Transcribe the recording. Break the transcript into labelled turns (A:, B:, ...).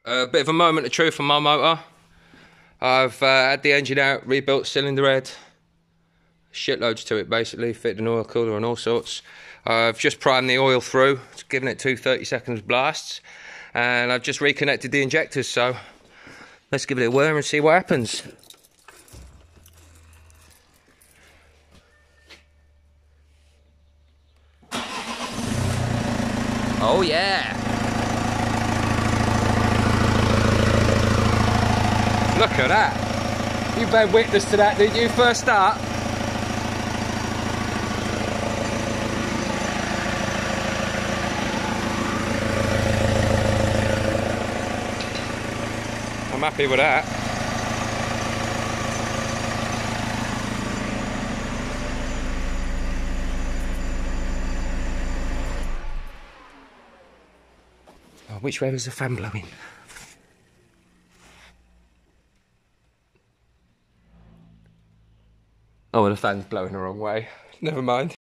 A: A bit of a moment of truth on my motor. I've had the engine out, rebuilt cylinder head, shitloads to it basically, fitted an oil cooler and all sorts. I've just primed the oil through, given it 2 30-second blasts, and I've just reconnected the injectors, so let's give it a whirl and see what happens. Oh yeah! Look at that! You bear witness to that, didn't you, first start? I'm happy with that. Oh, which way was the fan blowing? Oh, well, the fan's blowing the wrong way. Never mind.